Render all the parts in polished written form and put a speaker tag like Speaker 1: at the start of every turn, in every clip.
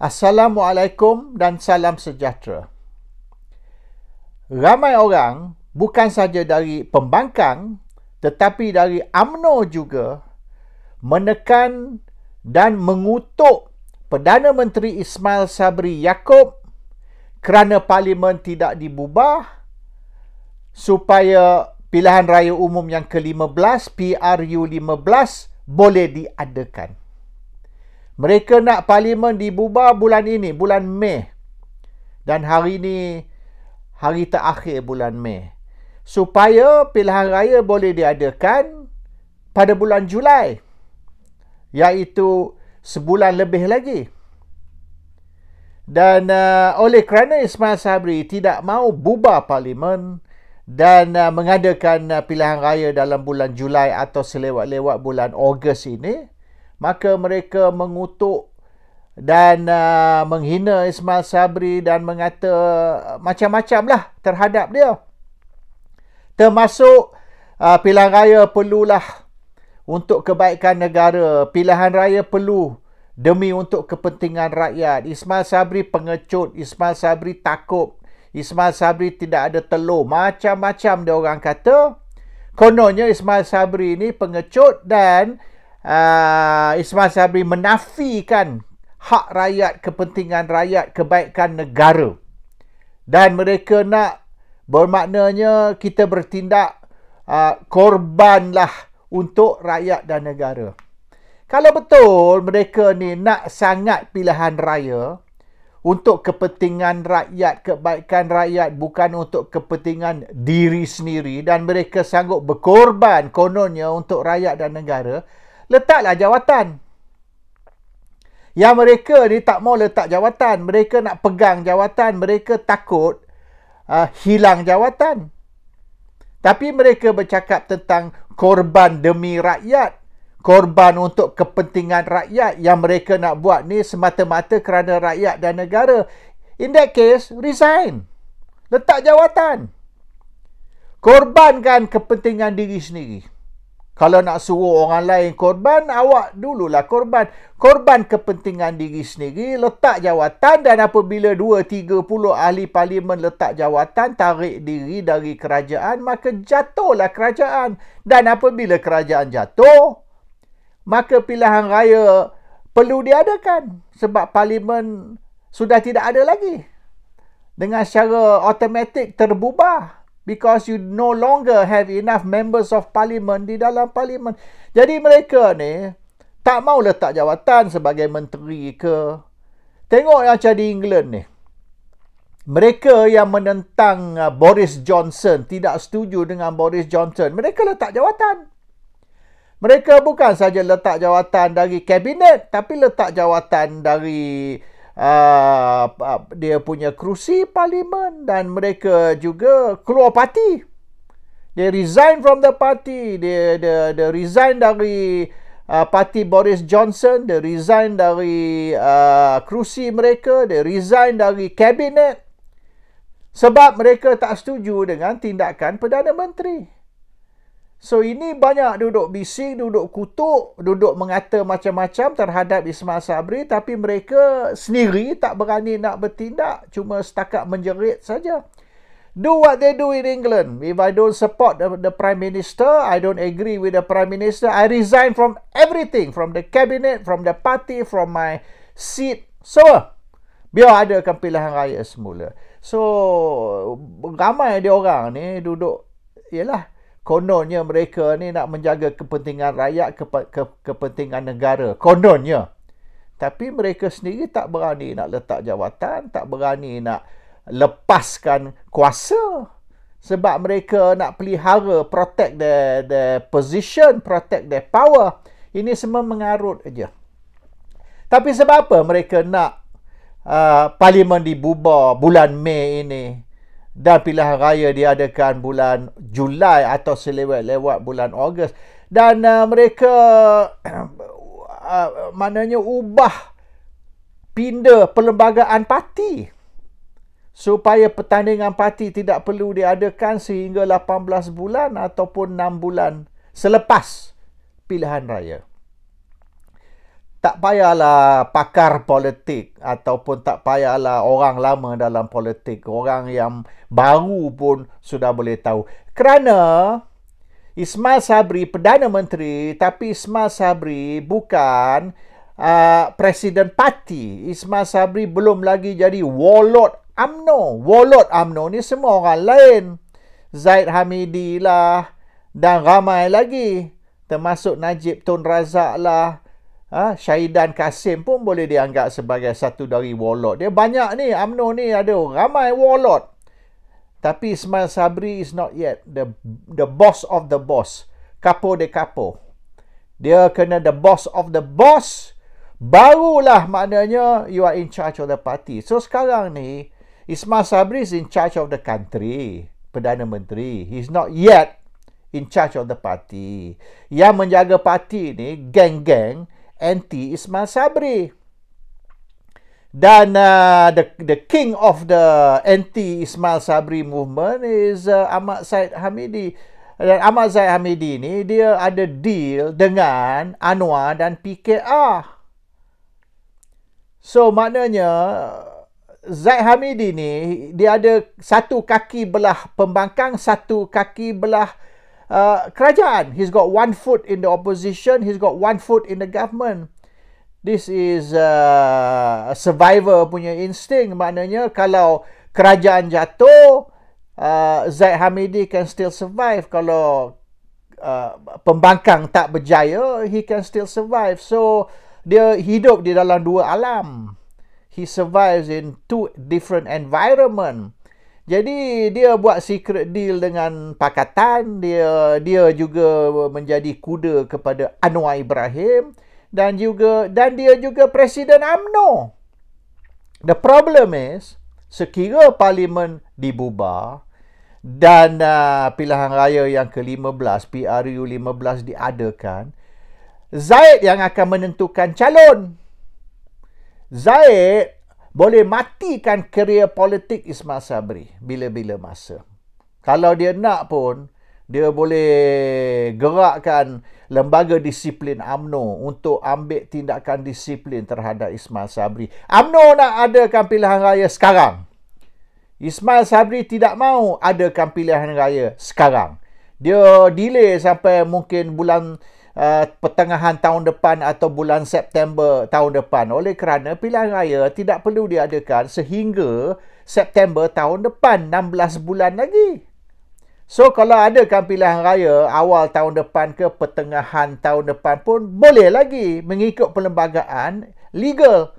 Speaker 1: Assalamualaikum dan salam sejahtera. Ramai orang, bukan saja dari pembangkang, tetapi dari UMNO juga, menekan dan mengutuk Perdana Menteri Ismail Sabri Yaakob kerana Parlimen tidak dibubarkan supaya pilihan raya umum yang ke-15, PRU15, boleh diadakan. Mereka nak Parlimen dibubarkan bulan ini, bulan Mei. Dan hari ini, hari terakhir bulan Mei. Supaya pilihan raya boleh diadakan pada bulan Julai. Iaitu sebulan lebih lagi. Dan oleh kerana Ismail Sabri tidak mahu bubar Parlimen dan mengadakan pilihan raya dalam bulan Julai atau selewat-lewat bulan Ogos ini, maka mereka mengutuk dan menghina Ismail Sabri dan mengata macam-macam lah terhadap dia. Termasuk pilihan raya perlulah untuk kebaikan negara. Pilihan raya perlu demi untuk kepentingan rakyat. Ismail Sabri pengecut. Ismail Sabri takut. Ismail Sabri tidak ada telur. Macam-macam dia orang kata. Kononnya Ismail Sabri ini pengecut dan Ismail Sabri menafikan hak rakyat, kepentingan rakyat, kebaikan negara. Dan mereka nak bermaknanya kita bertindak korbanlah untuk rakyat dan negara. Kalau betul mereka ni nak sangat pilihan raya untuk kepentingan rakyat, kebaikan rakyat, bukan untuk kepentingan diri sendiri, dan mereka sanggup berkorban kononnya untuk rakyat dan negara, letaklah jawatan. Yang mereka ni tak mau letak jawatan. Mereka nak pegang jawatan. Mereka takut hilang jawatan. Tapi mereka bercakap tentang korban demi rakyat. Korban untuk kepentingan rakyat. Yang mereka nak buat ni semata-mata kerana rakyat dan negara. In that case, resign. Letak jawatan. Korbankan kepentingan diri sendiri. Kalau nak suruh orang lain korban, awak dululah korban. Korban kepentingan diri sendiri, letak jawatan, dan apabila 2-30 ahli parlimen letak jawatan, tarik diri dari kerajaan, maka jatuhlah kerajaan. Dan apabila kerajaan jatuh, maka pilihan raya perlu diadakan. Sebab parlimen sudah tidak ada lagi. Dengan secara automatik terbubar. Because you no longer have enough members of parliament di dalam parlimen. Jadi mereka ni tak mau letak jawatan sebagai menteri ke. Tengok yang macam di England ni. Mereka yang menentang Boris Johnson, tidak setuju dengan Boris Johnson, mereka letak jawatan. Mereka bukan saja letak jawatan dari kabinet, tapi letak jawatan dari dia punya kerusi parlimen, dan mereka juga keluar parti. They resign from the party. They resign dari parti Boris Johnson. They resign dari kerusi mereka. They resign dari kabinet. Sebab mereka tak setuju dengan tindakan Perdana Menteri. So ini banyak duduk bising, duduk kutuk, duduk mengata macam-macam terhadap Ismail Sabri, tapi mereka sendiri tak berani nak bertindak, cuma setakat menjerit saja. Do what they do in England. If I don't support the Prime Minister, I don't agree with the Prime Minister, I resign from everything, from the cabinet, from the party, from my seat. So, biar adakan pilihan raya semula. So, ramai dia orang ni duduk, ialah, kononnya mereka ni nak menjaga kepentingan rakyat, kepentingan negara. Kononnya. Tapi mereka sendiri tak berani nak letak jawatan, tak berani nak lepaskan kuasa. Sebab mereka nak pelihara, protect their position, protect their power. Ini semua mengarut aja. Tapi sebab apa mereka nak parlimen dibubar bulan Mei ini? Dan pilihan raya diadakan bulan Julai atau selewat-lewat bulan Ogos. Dan mereka maknanya ubah, pindah perlembagaan parti. Supaya pertandingan parti tidak perlu diadakan sehingga 18 bulan ataupun 6 bulan selepas pilihan raya. tak payahlah pakar politik ataupun tak payahlah orang lama dalam politik. Orang yang baru pun sudah boleh tahu. Kerana Ismail Sabri Perdana Menteri, tapi Ismail Sabri bukan Presiden Parti. Ismail Sabri belum lagi jadi Warlord UMNO. Warlord UMNO ni semua orang lain. Zaid Hamidi lah dan ramai lagi. Termasuk Najib Tun Razak lah. Syahidan Kasim pun boleh dianggap sebagai satu dari warlord. Dia banyak ni, UMNO ni ada ramai warlord. Tapi Ismail Sabri is not yet the boss of the boss. Capo de capo. Dia kena the boss of the boss. Barulah maknanya you are in charge of the party. So sekarang ni, Ismail Sabri is in charge of the country. Perdana Menteri. He's not yet in charge of the party. Yang menjaga parti ni, geng-geng, anti Ismail Sabri. Dan the king of the anti Ismail Sabri movement is Ahmad Zaid Hamidi. Dan Ahmad Zaid Hamidi ni dia ada deal dengan Anwar dan PKR. So maknanya Zaid Hamidi ni dia ada satu kaki belah pembangkang, satu kaki belah kerajaan. He's got one foot in the opposition, he's got one foot in the government. This is a survivor punya insting. Maknanya kalau kerajaan jatuh, Zaid Hamidi can still survive. Kalau pembangkang tak berjaya, he can still survive. So dia hidup di dalam dua alam. He survives in two different environment. Jadi dia buat secret deal dengan Pakatan, dia juga menjadi kuda kepada Anwar Ibrahim dan dia juga Presiden UMNO. The problem is sekira parlimen dibubar dan pilihan raya yang ke-15 PRU 15 diadakan, Zaid yang akan menentukan calon. Zaid boleh matikan kerjaya politik Ismail Sabri bila-bila masa. Kalau dia nak pun, dia boleh gerakkan lembaga disiplin UMNO untuk ambil tindakan disiplin terhadap Ismail Sabri. UMNO nak adakan pilihan raya sekarang. Ismail Sabri tidak mahu adakan pilihan raya sekarang. Dia delay sampai mungkin bulan pertengahan tahun depan atau bulan September tahun depan. Oleh kerana pilihan raya tidak perlu diadakan sehingga September tahun depan, 16 bulan lagi. So kalau adakan pilihan raya awal tahun depan ke pertengahan tahun depan pun boleh lagi mengikut perlembagaan legal.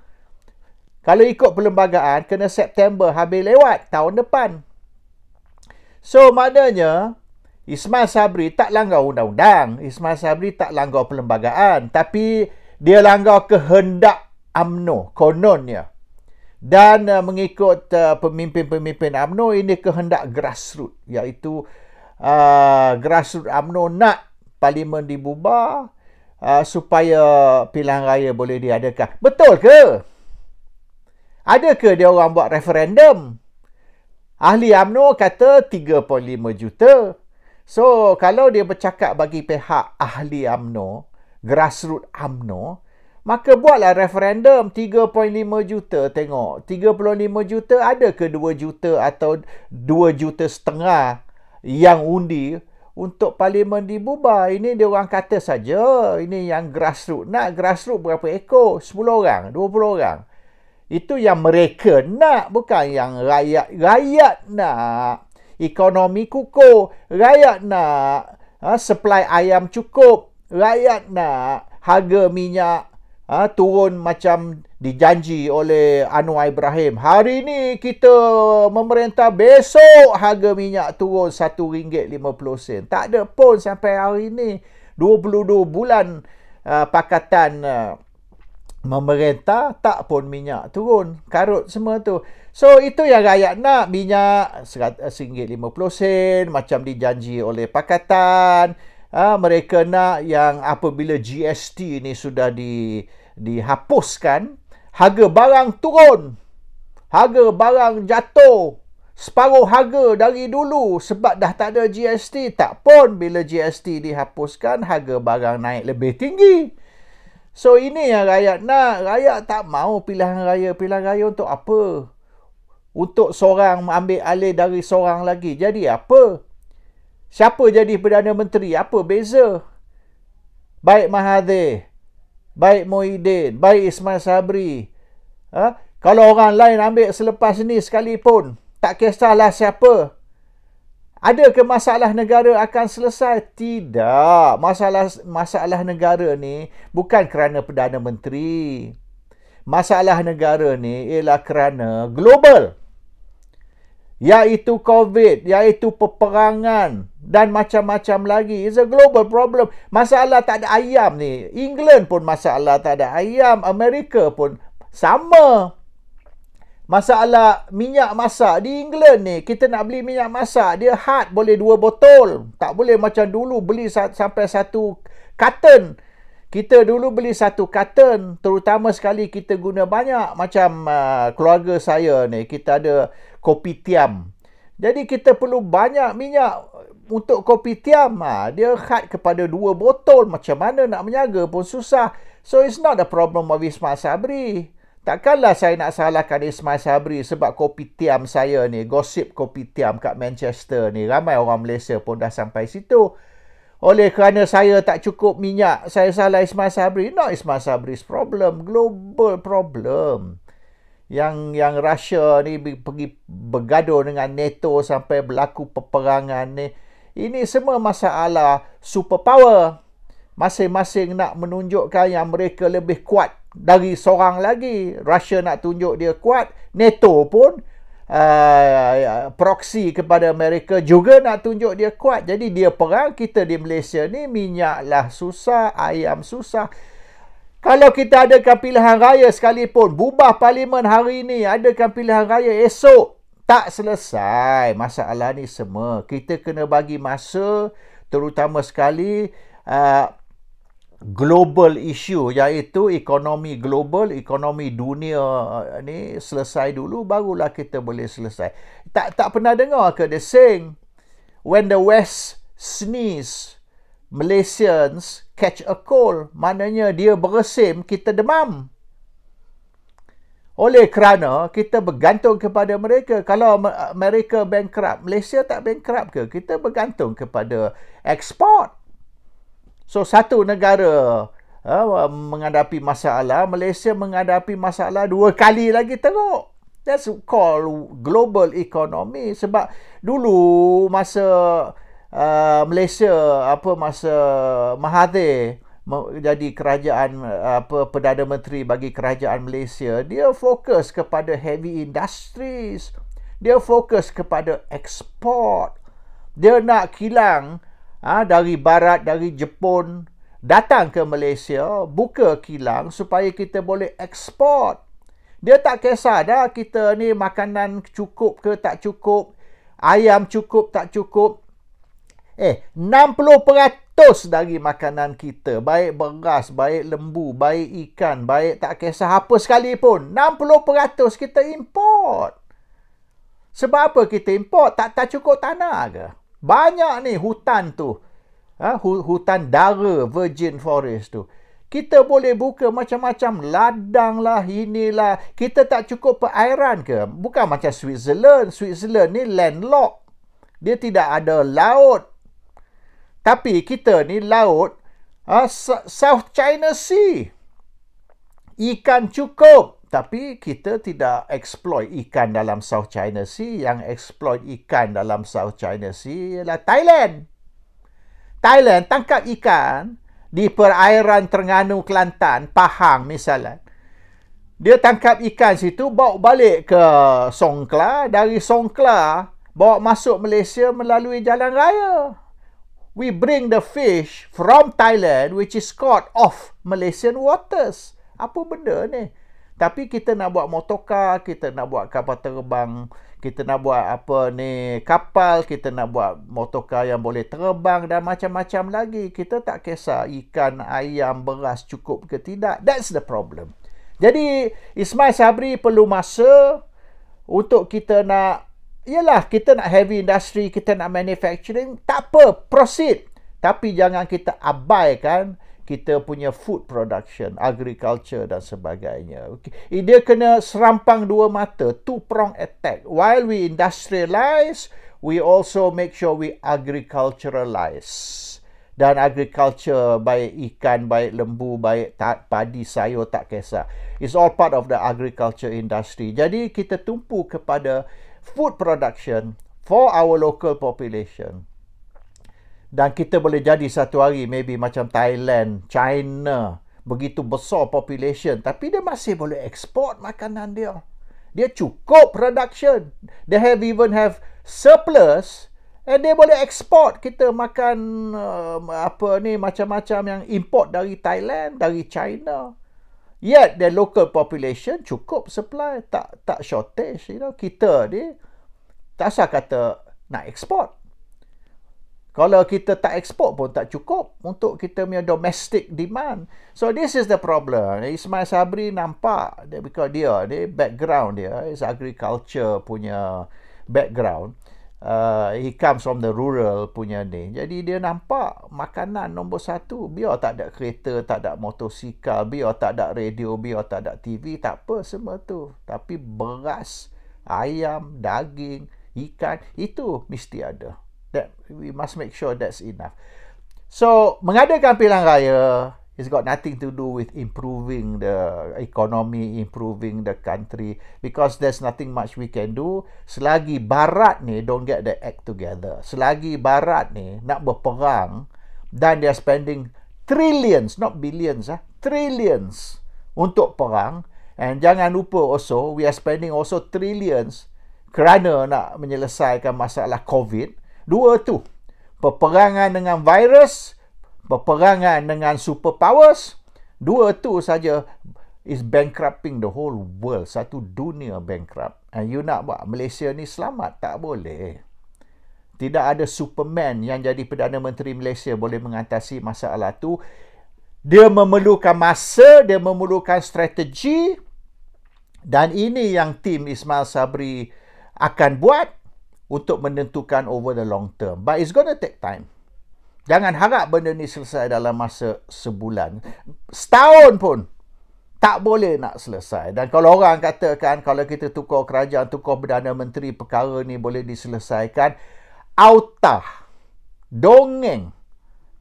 Speaker 1: Kalau ikut perlembagaan kena September habis lewat tahun depan. So maknanya Ismail Sabri tak langgar undang-undang. Ismail Sabri tak langgar perlembagaan. Tapi dia langgar kehendak UMNO, kononnya. Dan mengikut pemimpin-pemimpin UMNO, ini kehendak grassroots. Iaitu grassroots UMNO nak parlimen dibubar supaya pilihan raya boleh diadakan. Betul ke? Adakah dia orang buat referendum? Ahli UMNO kata 3.5 juta. So, kalau dia bercakap bagi pihak ahli UMNO, grassroots UMNO, maka buatlah referendum 3.5 juta. Tengok, 35 juta ada ke 2 juta atau 2 juta setengah yang undi untuk parlimen dibubar. Ini dia orang kata saja. Ini yang grassroots. Nak grassroots berapa ekor? 10 orang, 20 orang. Itu yang mereka nak, bukan yang rakyat. Rakyat nak ekonomi kukuh, rakyat nak supply ayam cukup, rakyat nak harga minyak turun macam dijanji oleh Anwar Ibrahim. Hari ni kita memerintah, besok harga minyak turun RM1.50. Tak ada pun sampai hari ni. 22 bulan pakatan memerintah, tak pun minyak turun. Karut semua tu. So, itu yang rakyat nak. Minyak RM1.50 macam dijanji oleh Pakatan. Mereka nak yang apabila GST ni sudah dihapuskan, harga barang turun. Harga barang jatuh. Separuh harga dari dulu sebab dah tak ada GST. Tak pun bila GST dihapuskan, harga barang naik lebih tinggi. So ini yang rakyat nak. Rakyat tak mau pilihan raya. Pilihan raya untuk apa? Untuk seorang ambil alih dari seorang lagi. Jadi apa? Siapa jadi Perdana Menteri? Apa beza? Baik Mahathir, baik Muhyiddin, baik Ismail Sabri. Kalau orang lain ambil selepas ni sekalipun, tak kisahlah siapa. Adakah masalah negara akan selesai? Tidak. Masalah negara ni bukan kerana Perdana Menteri. Masalah negara ni ialah kerana global. Iaitu COVID, iaitu peperangan dan macam-macam lagi. It's a global problem. Masalah tak ada ayam ni. England pun masalah tak ada ayam. Amerika pun sama. Masalah minyak masak di England ni, kita nak beli minyak masak, dia had boleh 2 botol. Tak boleh macam dulu beli sampai 1 carton. Kita dulu beli 1 carton, terutama sekali kita guna banyak. Macam keluarga saya ni, kita ada kopitiam. Jadi kita perlu banyak minyak untuk kopitiam. Dia had kepada 2 botol. Macam mana nak menjaga pun susah. So it's not a problem of Ismail Sabri. Takkanlah saya nak salahkan Ismail Sabri sebab kopitiam saya ni, gosip kopitiam kat Manchester ni. Ramai orang Malaysia pun dah sampai situ. Oleh kerana saya tak cukup minyak, saya salah Ismail Sabri. Not Ismail Sabri's problem. Global problem. Yang Russia ni pergi bergaduh dengan NATO sampai berlaku peperangan ni. Ini semua masalah superpower. Masing-masing nak menunjukkan yang mereka lebih kuat dari seorang lagi. Russia nak tunjuk dia kuat. NATO pun proksi kepada Amerika juga nak tunjuk dia kuat. Jadi dia perang. Kita di Malaysia ni minyaklah susah, ayam susah. Kalau kita adakan pilihan raya sekalipun, bubar parlimen hari ni, adakan pilihan raya esok, tak selesai masalah ni semua. Kita kena bagi masa, terutama sekali global issue, iaitu ekonomi global, ekonomi dunia ni selesai dulu, barulah kita boleh selesai. Tak pernah dengar ke the saying, when the West sneeze, Malaysians catch a cold. Maknanya dia beresim, kita demam. Oleh kerana kita bergantung kepada mereka. Kalau Amerika bankrupt, Malaysia tak bankrupt ke? Kita bergantung kepada ekspor. So satu negara menghadapi masalah, Malaysia menghadapi masalah 2 kali lagi teruk. That's called global economy. Sebab dulu masa Malaysia, masa Mahathir jadi kerajaan, Perdana Menteri bagi kerajaan Malaysia, dia fokus kepada heavy industries. Dia fokus kepada ekspor. Dia nak kilang dari barat, dari Jepun datang ke Malaysia, buka kilang supaya kita boleh ekspor. Dia tak kisah dah kita ni makanan cukup ke tak cukup, ayam cukup tak cukup. 60% dari makanan kita, baik beras, baik lembu, baik ikan, baik tak kisah apa sekalipun, 60% kita import. Sebab apa kita import? Tak cukup tanah ke? Banyak ni hutan tu. Hutan dara, virgin forest tu. Kita boleh buka macam-macam ladang lah, inilah. Kita tak cukup perairan ke? Bukan macam Switzerland. Switzerland ni landlocked. Dia tidak ada laut. Tapi kita ni laut, South China Sea. Ikan cukup. Tapi kita tidak exploit ikan dalam South China Sea. Yang exploit ikan dalam South China Sea ialah Thailand. Thailand tangkap ikan di perairan Terengganu, Kelantan, Pahang misalnya. Dia tangkap ikan situ, bawa balik ke Songkhla. Dari Songkhla, bawa masuk Malaysia melalui jalan raya. We bring the fish from Thailand which is caught off Malaysian waters. Apa benda ni? Tapi kita nak buat motorcar, kita nak buat kapal terbang, kita nak buat kapal, kita nak buat motorcar yang boleh terbang dan macam-macam lagi. Kita tak kisah ikan, ayam, beras cukup ke tidak. That's the problem. Jadi Ismail Sabri perlu masa untuk kita nak, kita nak heavy industry, kita nak manufacturing, tak apa, proceed. Tapi jangan kita abaikan kita punya food production, agriculture dan sebagainya. Okay. Dia kena serampang dua mata, two-prong attack. While we industrialize, we also make sure we agriculturalize. Dan agriculture, baik ikan, baik lembu, baik padi, sayur, tak kisah. It's all part of the agriculture industry. Jadi kita tumpu kepada food production for our local population. Dan kita boleh jadi satu hari maybe macam Thailand, China, begitu besar population, tapi dia masih boleh export makanan dia. Dia cukup production. They even have surplus. And dia boleh export. Kita makan macam-macam yang import dari Thailand, dari China. Yet the local population cukup supply, tak shortage. Kita ni tak usah kata nak export. Kalau kita tak export pun tak cukup untuk kita punya domestic demand. So this is the problem. Ismail Sabri nampak because dia background dia is agriculture punya background. He comes from the rural punya ni. Jadi dia nampak makanan nombor satu. Biar tak ada kereta, tak ada motosikal, biar tak ada radio, biar tak ada TV, tak apa semua tu. Tapi beras, ayam, daging, ikan, itu mesti ada. That we must make sure that's enough. So, mengadakan pilihan raya, it's got nothing to do with improving the economy, improving the country, because there's nothing much we can do selagi Barat ni don't get the act together. Selagi Barat ni nak berperang dan they're spending trillions, not billions, trillions untuk perang. And jangan lupa also, we are spending also trillions kerana nak menyelesaikan masalah COVID. Dua tu, peperangan dengan virus, peperangan dengan superpowers, dua tu saja is bankrupting the whole world. Satu dunia bankrupt. And you nak buat Malaysia ni selamat? Tak boleh. Tidak ada Superman yang jadi Perdana Menteri Malaysia boleh mengatasi masalah tu. Dia memerlukan masa, dia memerlukan strategi. Dan ini yang tim Ismail Sabri akan buat untuk menentukan over the long term. But it's going to take time. Jangan harap benda ni selesai dalam masa sebulan. Setahun pun tak boleh nak selesai. Dan kalau orang katakan kalau kita tukar kerajaan, tukar Perdana Menteri, perkara ni boleh diselesaikan, autah, dongeng.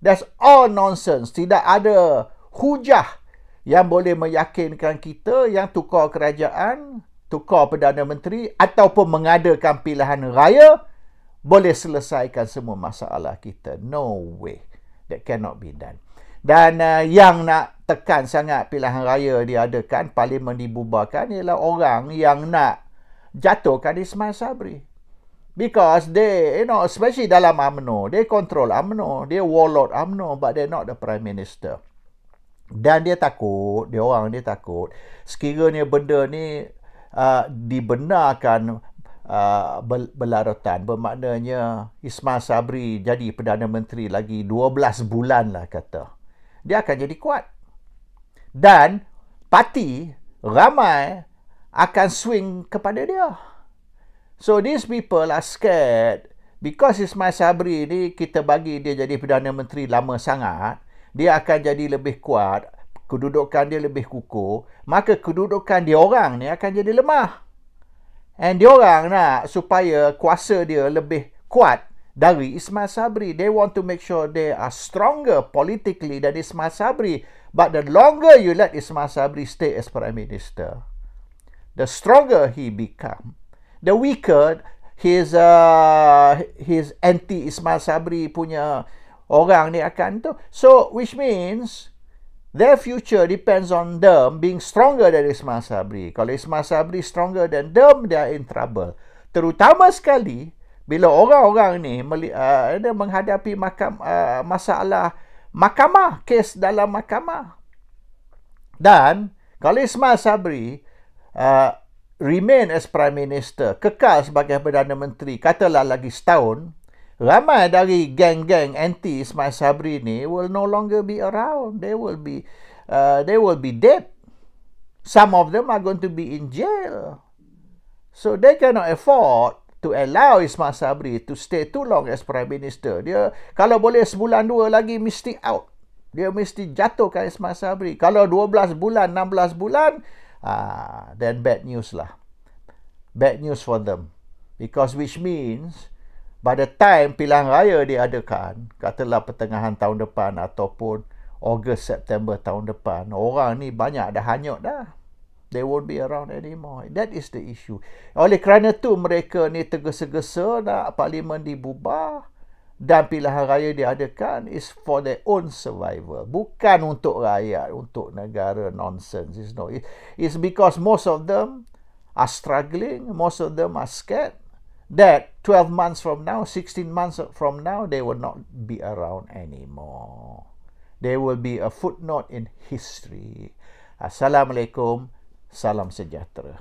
Speaker 1: That's all nonsense. Tidak ada hujah yang boleh meyakinkan kita yang tukar kerajaan, tukar Perdana Menteri ataupun mengadakan pilihan raya boleh selesaikan semua masalah kita. No way. That cannot be done. Dan yang nak tekan sangat pilihan raya diadakan, parlimen dibubarkan, ialah orang yang nak jatuhkan Ismail Sabri. Because they, especially dalam UMNO, they control UMNO, they warlord UMNO, but they're not the Prime Minister. Dan dia takut, orang takut, sekiranya benda ni dibenarkan berlarutan, bermaknanya Ismail Sabri jadi Perdana Menteri lagi 12 bulan lah kata, dia akan jadi kuat. Dan parti ramai akan swing kepada dia. So these people are scared because Ismail Sabri ni kita bagi dia jadi Perdana Menteri lama sangat, dia akan jadi lebih kuat, kedudukan dia lebih kukuh, maka kedudukan dia orang ni akan jadi lemah. And dia orang nak supaya kuasa dia lebih kuat dari Ismail Sabri. They want to make sure they are stronger politically than Ismail Sabri. But the longer you let Ismail Sabri stay as Prime Minister, the stronger he become. The weaker his anti-Ismail Sabri punya orang ni akan tu. So, which means their future depends on them being stronger than Ismail Sabri. Kalau Ismail Sabri stronger than them, they are in trouble. Terutama sekali bila orang-orang ni menghadapi masalah mahkamah, kes dalam mahkamah. Dan kalau Ismail Sabri remain as Prime Minister, kekal sebagai Perdana Menteri, katalah lagi setahun, ramai dari geng-geng anti Ismail Sabri ni will no longer be around. They will be dead. Some of them are going to be in jail. So they cannot afford to allow Ismail Sabri to stay too long as Prime Minister. Dia kalau boleh sebulan dua lagi mesti out. Dia mesti jatuhkan Ismail Sabri. Kalau 12 bulan, 16 bulan, then bad news lah. Bad news for them. Because which means, by the time pilihan raya diadakan, katalah pertengahan tahun depan ataupun Ogos, September tahun depan, orang ni banyak dah hanyut dah. They won't be around anymore. That is the issue. Oleh kerana tu mereka ni tergesa-gesa nak parlimen dibubar dan pilihan raya diadakan is for their own survival. Bukan untuk rakyat, untuk negara, nonsense. It's because most of them are struggling, most of them are scared that 12 months from now, 16 months from now, they will not be around anymore. They will be a footnote in history. Assalamualaikum. Salam sejahtera.